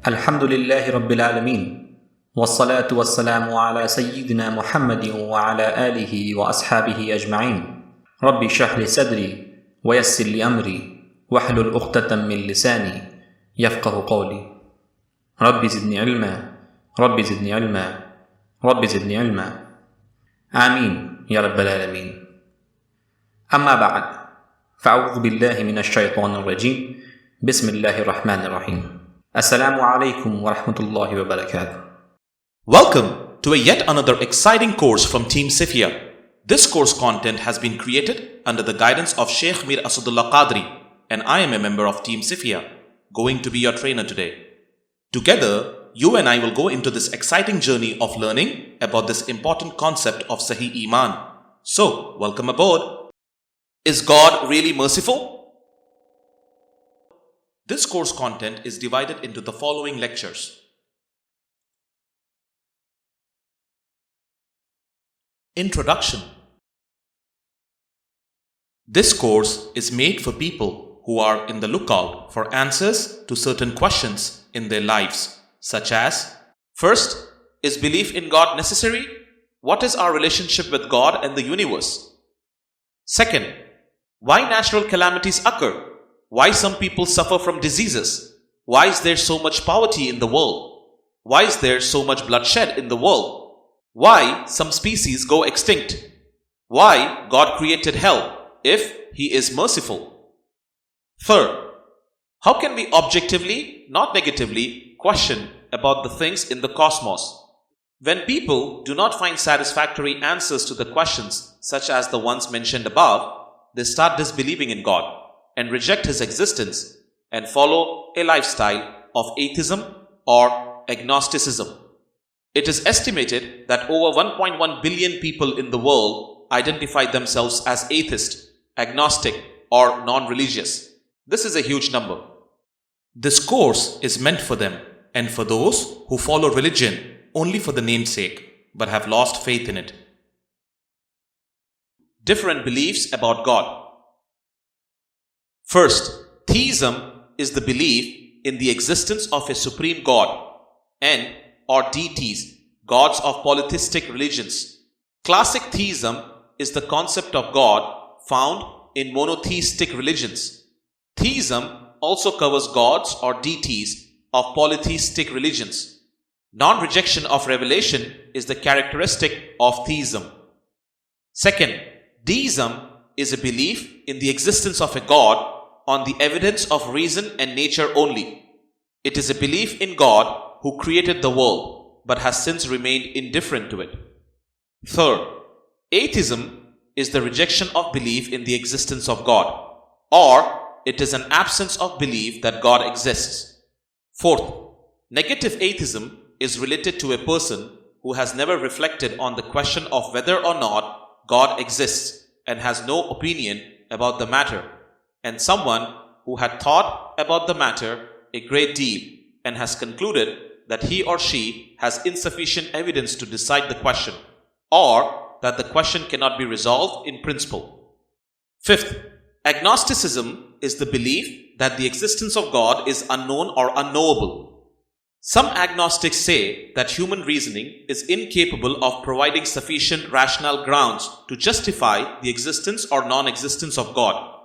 الحمد لله رب العالمين والصلاة والسلام على سيدنا محمد وعلى آله وأصحابه أجمعين رب اشرح لي صدري ويسر لي أمري واحلل عقدة من لساني يفقه قولي رب زدني علما رب زدني علما رب زدني علما آمين يا رب العالمين أما بعد فأعوذ بالله من الشيطان الرجيم بسم الله الرحمن الرحيم Assalamu alaikum wa rahmatullahi wa barakatuh. Welcome to yet another exciting course from Team CIFIA. This course content has been created under the guidance of Sheikh Mir Asadullah Qadri, and I am a member of Team CIFIA, going to be your trainer today. Together, you and I will go into this exciting journey of learning about this important concept of Sahih Iman. So, welcome aboard. Is God really merciful? This course content is divided into the following lectures. Introduction. This course is made for people who are in the lookout for answers to certain questions in their lives, such as: first, is belief in God necessary? What is our relationship with God and the universe? Second, why natural calamities occur? Why some people suffer from diseases? Why is there so much poverty in the world? Why is there so much bloodshed in the world? Why some species go extinct? Why God created hell if He is merciful? Third, how can we objectively, not negatively, question about the things in the cosmos? When people do not find satisfactory answers to the questions such as the ones mentioned above, they start disbelieving in God and reject His existence and follow a lifestyle of atheism or agnosticism. It is estimated that over 1.1 billion people in the world identify themselves as atheist, agnostic, or non-religious. This is a huge number. This course is meant for them and for those who follow religion only for the name's sake but have lost faith in it. Different beliefs about God. First, theism is the belief in the existence of a supreme God and or deities, gods of polytheistic religions. Classic theism is the concept of God found in monotheistic religions. Theism also covers gods or deities of polytheistic religions. Non-rejection of revelation is the characteristic of theism. Second, deism is a belief in the existence of a God on the evidence of reason and nature only. It is a belief in God who created the world but has since remained indifferent to it. Third, atheism is the rejection of belief in the existence of God, or it is an absence of belief that God exists. Fourth, negative atheism is related to a person who has never reflected on the question of whether or not God exists and has no opinion about the matter, and someone who had thought about the matter a great deal and has concluded that he or she has insufficient evidence to decide the question, or that the question cannot be resolved in principle. Fifth, agnosticism is the belief that the existence of God is unknown or unknowable. Some agnostics say that human reasoning is incapable of providing sufficient rational grounds to justify the existence or non-existence of God.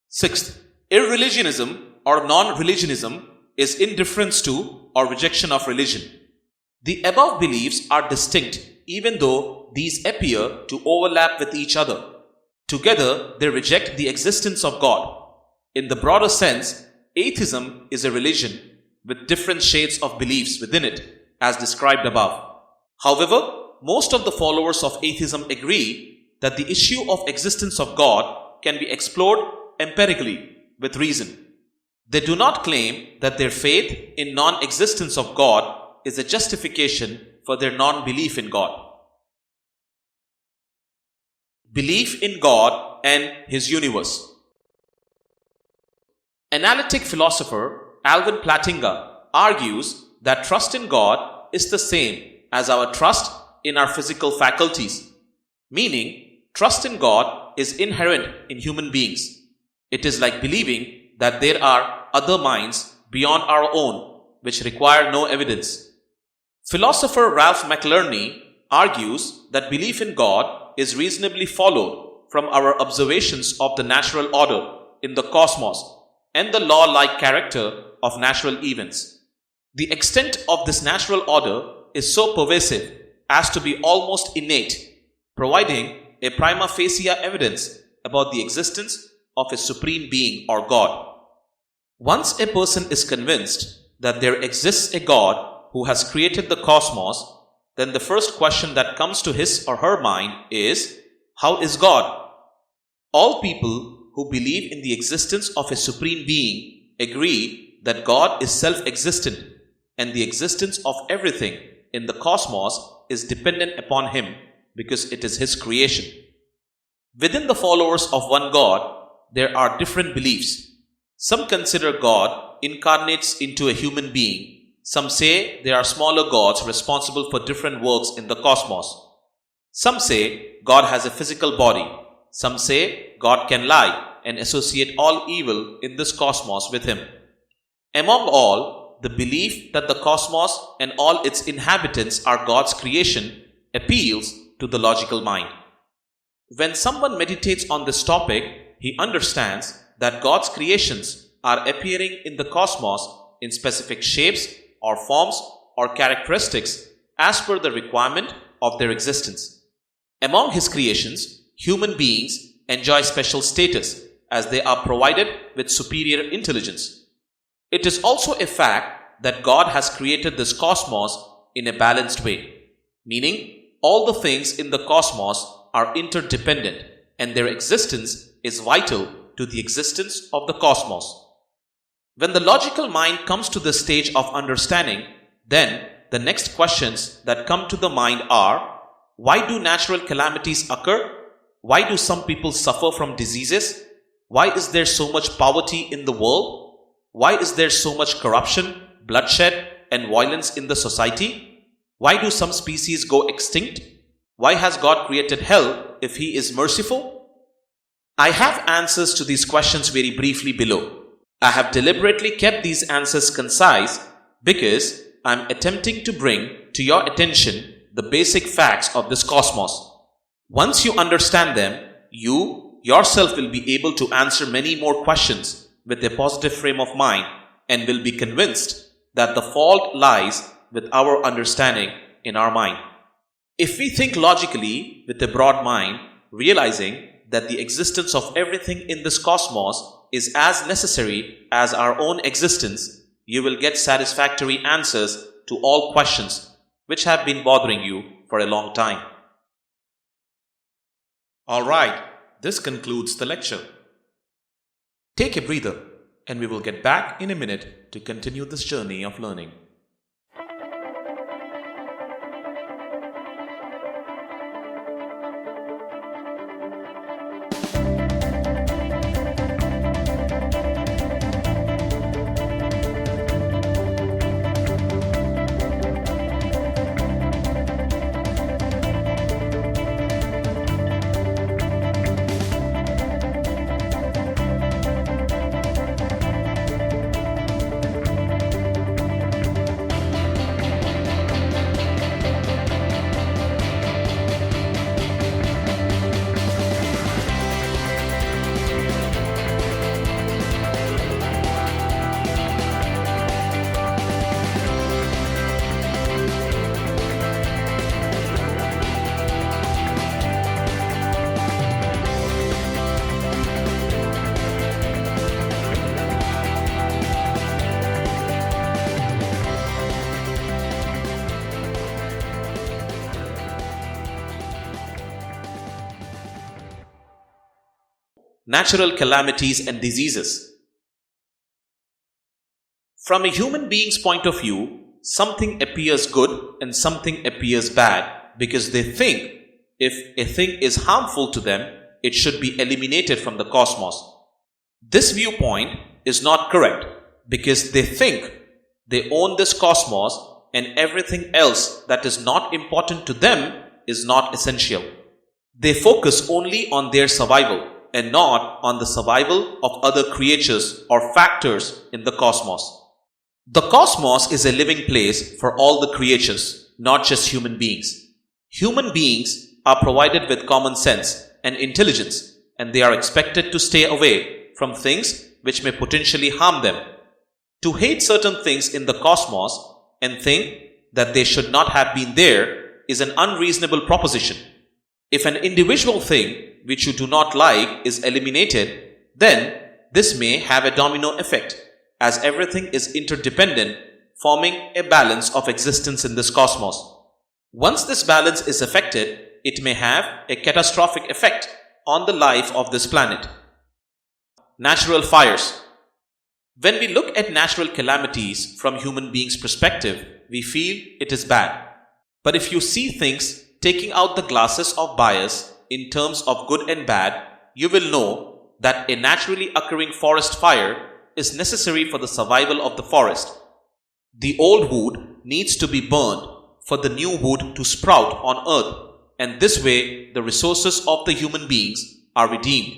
Sixth, irreligionism or non-religionism is indifference to or rejection of religion. The above beliefs are distinct even though these appear to overlap with each other. Together, they reject the existence of God. In the broader sense, atheism is a religion with different shades of beliefs within it, as described above. However, most of the followers of atheism agree that the issue of existence of God can be explored empirically with reason. They do not claim that their faith in non-existence of God is a justification for their non-belief in God. Belief in God and His universe. Analytic philosopher Alvin Plantinga argues that trust in God is the same as our trust in our physical faculties, meaning trust in God is inherent in human beings. It is like believing that there are other minds beyond our own, which require no evidence. Philosopher Ralph McLerney argues that belief in God is reasonably followed from our observations of the natural order in the cosmos and the law-like character of natural events. The extent of this natural order is so pervasive as to be almost innate, providing a prima facie evidence about the existence of a supreme being or God. Once a person is convinced that there exists a God who has created the cosmos, then the first question that comes to his or her mind is, how is God? All people who believe in the existence of a supreme being agree that God is self-existent and the existence of everything in the cosmos is dependent upon him because it is his creation. Within the followers of one God, there are different beliefs. Some consider God incarnates into a human being. Some say there are smaller gods responsible for different works in the cosmos. Some say God has a physical body. Some say God can lie and associate all evil in this cosmos with him. Among all, the belief that the cosmos and all its inhabitants are God's creation appeals to the logical mind. When someone meditates on this topic, he understands that God's creations are appearing in the cosmos in specific shapes or forms or characteristics as per the requirement of their existence. Among his creations, human beings enjoy special status as they are provided with superior intelligence. It is also a fact that God has created this cosmos in a balanced way, meaning all the things in the cosmos are interdependent and their existence is vital to the existence of the cosmos. When the logical mind comes to this stage of understanding, then the next questions that come to the mind are, why do natural calamities occur? Why do some people suffer from diseases? Why is there so much poverty in the world? Why is there so much corruption, bloodshed, and violence in the society? Why do some species go extinct? Why has God created hell if he is merciful? I have answers to these questions very briefly below. I have deliberately kept these answers concise because I am attempting to bring to your attention the basic facts of this cosmos. Once you understand them, you yourself will be able to answer many more questions with a positive frame of mind and will be convinced that the fault lies with our understanding in our mind. If we think logically with a broad mind, realizing that the existence of everything in this cosmos is as necessary as our own existence, you will get satisfactory answers to all questions which have been bothering you for a long time. Alright, this concludes the lecture. Take a breather and we will get back in a minute to continue this journey of learning. Natural calamities and diseases. From a human being's point of view, something appears good and something appears bad because they think if a thing is harmful to them, it should be eliminated from the cosmos. This viewpoint is not correct because they think they own this cosmos and everything else that is not important to them is not essential. They focus only on their survival and not on the survival of other creatures or factors in the cosmos. The cosmos is a living place for all the creatures, not just human beings. Human beings are provided with common sense and intelligence, and they are expected to stay away from things which may potentially harm them. To hate certain things in the cosmos and think that they should not have been there is an unreasonable proposition. If an individual thing which you do not like is eliminated, then this may have a domino effect, as everything is interdependent, forming a balance of existence in this cosmos. Once this balance is affected, it may have a catastrophic effect on the life of this planet. Natural fires. When we look at natural calamities from human beings' perspective, we feel it is bad. But if you see things taking out the glasses of bias in terms of good and bad, you will know that a naturally occurring forest fire is necessary for the survival of the forest. The old wood needs to be burned for the new wood to sprout on earth, and this way the resources of the human beings are redeemed.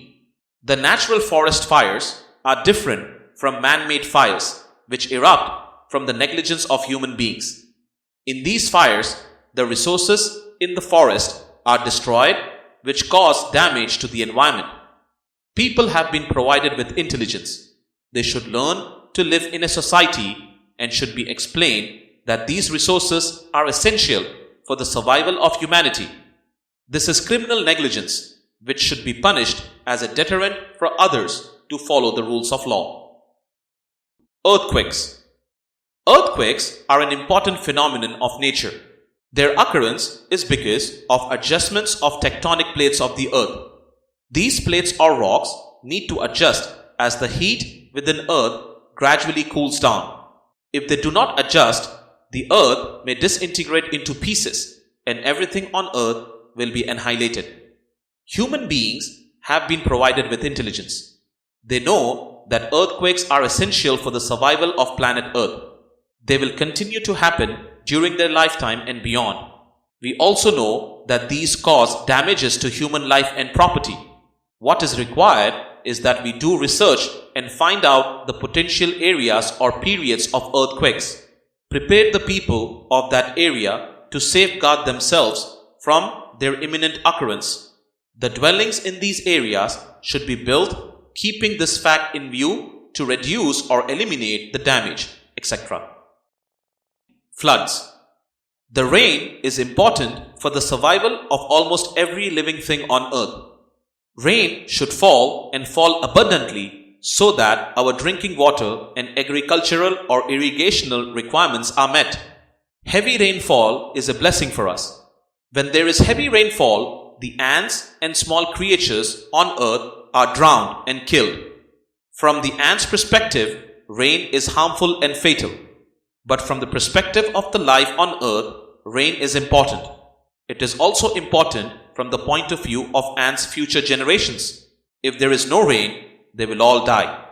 The natural forest fires are different from man-made fires which erupt from the negligence of human beings. In these fires, the resources in the forest are destroyed, which cause damage to the environment. People have been provided with intelligence. They should learn to live in a society and should be explained that these resources are essential for the survival of humanity. This is criminal negligence, which should be punished as a deterrent for others to follow the rules of law. Earthquakes. Earthquakes are an important phenomenon of nature. Their occurrence is because of adjustments of tectonic plates of the earth. These plates or rocks need to adjust as the heat within earth gradually cools down. If they do not adjust, the earth may disintegrate into pieces and everything on earth will be annihilated. Human beings have been provided with intelligence. They know that earthquakes are essential for the survival of planet Earth. They will continue to happen during their lifetime and beyond. We also know that these cause damages to human life and property. What is required is that we do research and find out the potential areas or periods of earthquakes. Prepare the people of that area to safeguard themselves from their imminent occurrence. The dwellings in these areas should be built, keeping this fact in view to reduce or eliminate the damage, etc. Floods. The rain is important for the survival of almost every living thing on earth. Rain should fall and fall abundantly so that our drinking water and agricultural or irrigational requirements are met. Heavy rainfall is a blessing for us. When there is heavy rainfall, the ants and small creatures on earth are drowned and killed. From the ants' perspective, rain is harmful and fatal. But from the perspective of the life on earth, rain is important. It is also important from the point of view of ants' future generations. If there is no rain, they will all die.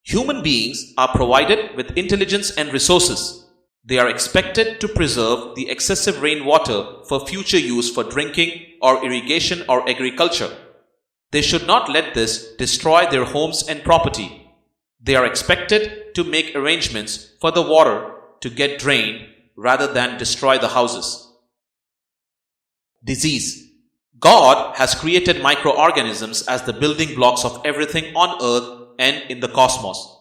Human beings are provided with intelligence and resources. They are expected to preserve the excessive rainwater for future use for drinking or irrigation or agriculture. They should not let this destroy their homes and property. They are expected to make arrangements for the water to get drained rather than destroy the houses. Disease. God has created microorganisms as the building blocks of everything on earth and in the cosmos.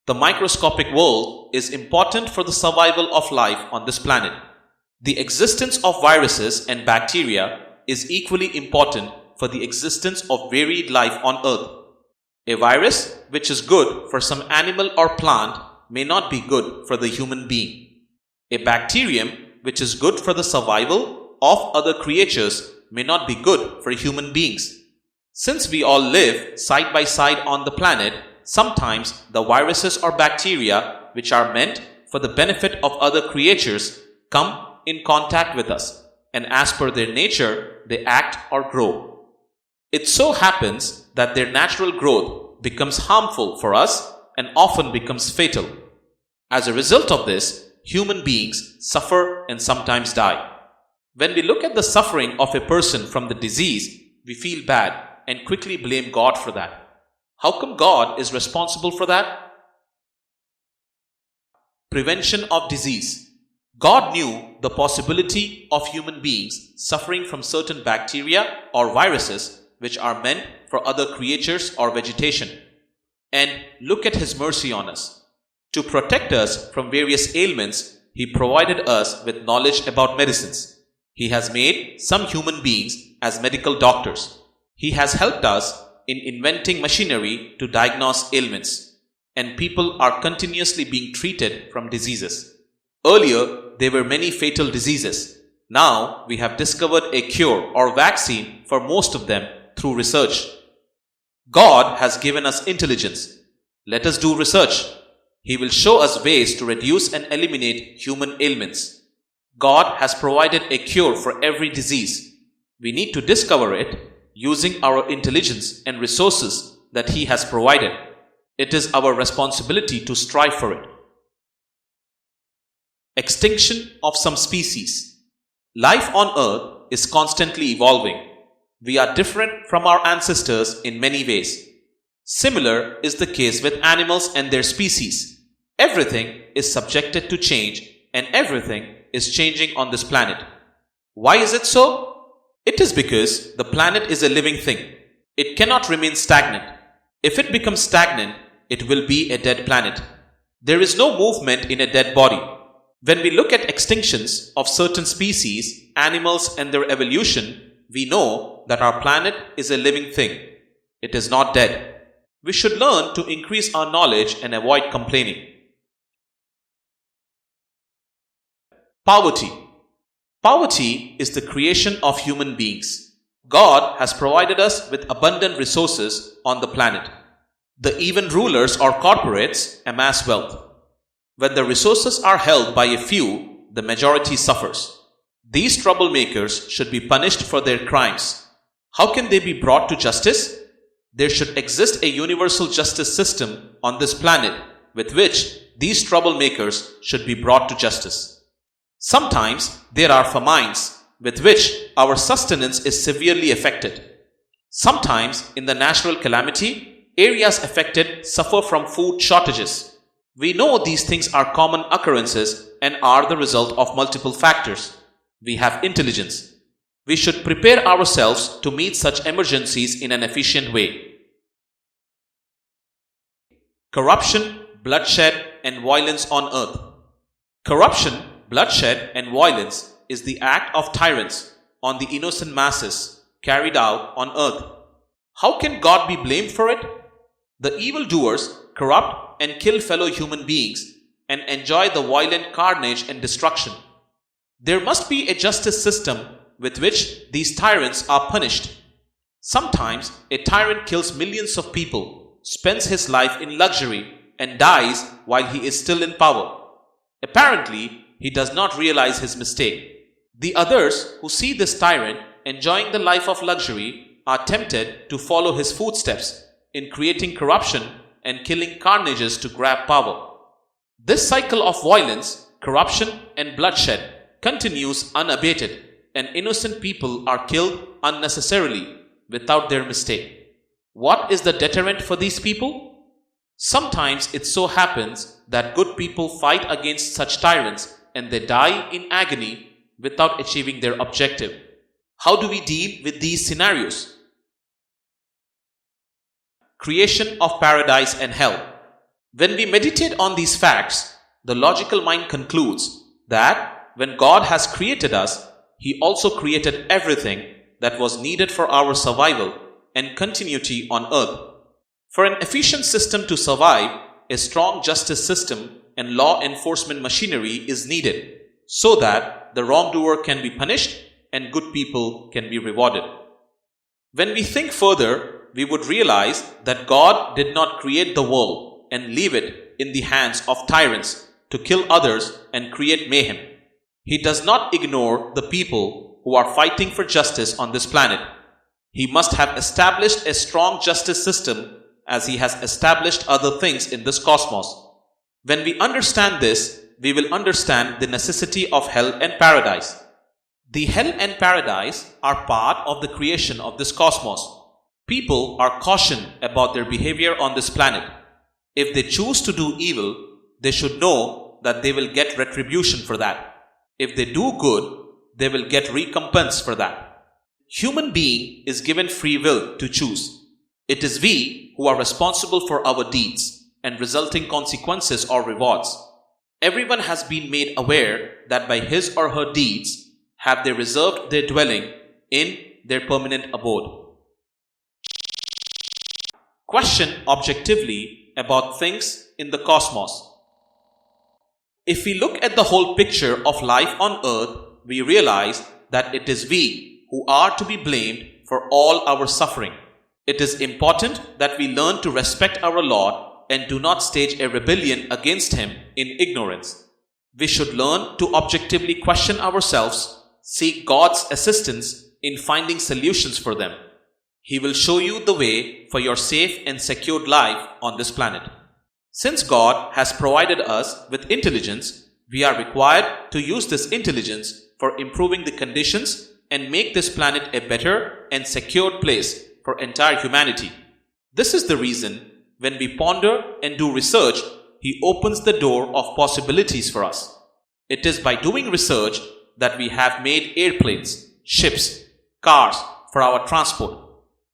The microscopic world is important for the survival of life on this planet. The existence of viruses and bacteria is equally important for the existence of varied life on earth. A virus which is good for some animal or plant may not be good for the human being. A bacterium which is good for the survival of other creatures may not be good for human beings. Since we all live side by side on the planet, sometimes the viruses or bacteria which are meant for the benefit of other creatures come in contact with us, and as per their nature, they act or grow. It so happens that their natural growth becomes harmful for us and often becomes fatal. As a result of this, human beings suffer and sometimes die. When we look at the suffering of a person from the disease, we feel bad and quickly blame God for that. How come God is responsible for that? Prevention of disease. God knew the possibility of human beings suffering from certain bacteria or viruses which are meant for other creatures or vegetation. And look at His mercy on us. To protect us from various ailments, He provided us with knowledge about medicines. He has made some human beings as medical doctors. He has helped us in inventing machinery to diagnose ailments, and people are continuously being treated from diseases. Earlier, there were many fatal diseases. Now, we have discovered a cure or vaccine for most of them through research. God has given us intelligence. Let us do research. He will show us ways to reduce and eliminate human ailments. God has provided a cure for every disease. We need to discover it using our intelligence and resources that He has provided. It is our responsibility to strive for it. Extinction of some species. Life on earth is constantly evolving. We are different from our ancestors in many ways. Similar is the case with animals and their species. Everything is subjected to change, and everything is changing on this planet. Why is it so? It is because the planet is a living thing. It cannot remain stagnant. If it becomes stagnant, it will be a dead planet. There is no movement in a dead body. When we look at extinctions of certain species, animals and their evolution, we know that our planet is a living thing. It is not dead. We should learn to increase our knowledge and avoid complaining. Poverty. Poverty is the creation of human beings. God has provided us with abundant resources on the planet. The even rulers or corporates amass wealth. When the resources are held by a few, the majority suffers. These troublemakers should be punished for their crimes. How can they be brought to justice? There should exist a universal justice system on this planet with which these troublemakers should be brought to justice. Sometimes there are famines with which our sustenance is severely affected. Sometimes in the natural calamity, areas affected suffer from food shortages. We know these things are common occurrences and are the result of multiple factors. We have intelligence. We should prepare ourselves to meet such emergencies in an efficient way. Corruption, bloodshed, and violence on earth. Corruption, bloodshed, and violence is the act of tyrants on the innocent masses carried out on earth. How can God be blamed for it? The evildoers corrupt and kill fellow human beings and enjoy the violent carnage and destruction. There must be a justice system with which these tyrants are punished. Sometimes a tyrant kills millions of people, spends his life in luxury, and dies while he is still in power. Apparently, he does not realize his mistake. The others who see this tyrant enjoying the life of luxury are tempted to follow his footsteps in creating corruption and killing carnages to grab power. This cycle of violence, corruption, and bloodshed continues unabated, and innocent people are killed unnecessarily without their mistake. What is the deterrent for these people? Sometimes it so happens that good people fight against such tyrants and they die in agony without achieving their objective. How do we deal with these scenarios? Creation of paradise and hell. When we meditate on these facts, the logical mind concludes that when God has created us, He also created everything that was needed for our survival and continuity on earth. For an efficient system to survive, a strong justice system and law enforcement machinery is needed so that the wrongdoer can be punished and good people can be rewarded. When we think further, we would realize that God did not create the world and leave it in the hands of tyrants to kill others and create mayhem. He does not ignore the people who are fighting for justice on this planet. He must have established a strong justice system as He has established other things in this cosmos. When we understand this, we will understand the necessity of hell and paradise. The hell and paradise are part of the creation of this cosmos. People are cautioned about their behavior on this planet. If they choose to do evil, they should know that they will get retribution for that. If they do good, they will get recompense for that. Human being is given free will to choose. It is we who are responsible for our deeds and resulting consequences or rewards. Everyone has been made aware that by his or her deeds have they reserved their dwelling in their permanent abode. Question objectively about things in the cosmos. If we look at the whole picture of life on earth, we realize that it is we who are to be blamed for all our suffering. It is important that we learn to respect our Lord and do not stage a rebellion against Him in ignorance. We should learn to objectively question ourselves, seek God's assistance in finding solutions for them. He will show you the way for your safe and secured life on this planet. Since God has provided us with intelligence, we are required to use this intelligence for improving the conditions and make this planet a better and secured place for entire humanity. This is the reason when we ponder and do research, He opens the door of possibilities for us. It is by doing research that we have made airplanes, ships, cars for our transport.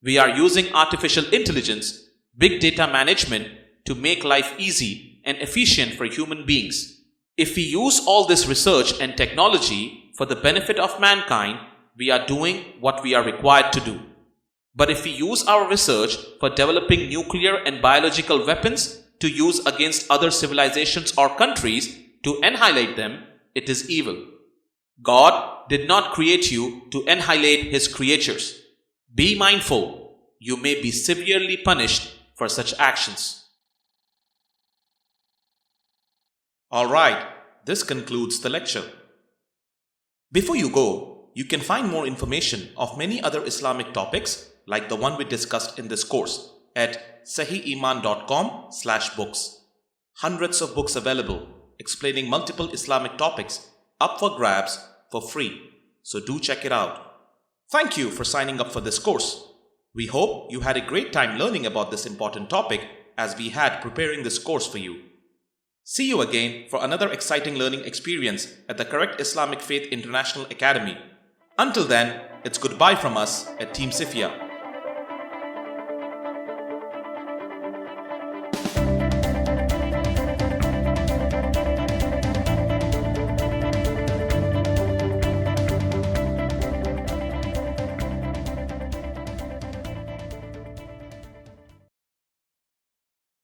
We are using artificial intelligence, big data management to make life easy and efficient for human beings. If we use all this research and technology for the benefit of mankind, we are doing what we are required to do. But if we use our research for developing nuclear and biological weapons to use against other civilizations or countries to annihilate them, it is evil. God did not create you to annihilate His creatures. Be mindful, you may be severely punished for such actions. Alright, this concludes the lecture. Before you go, you can find more information of many other Islamic topics like the one we discussed in this course at sahiiman.com/books. Hundreds of books available explaining multiple Islamic topics up for grabs for free, so do check it out. Thank you for signing up for this course. We hope you had a great time learning about this important topic as we had preparing this course for you. See you again for another exciting learning experience at the correct Islamic Faith International Academy. Until then, it's goodbye from us at Team CIFIA.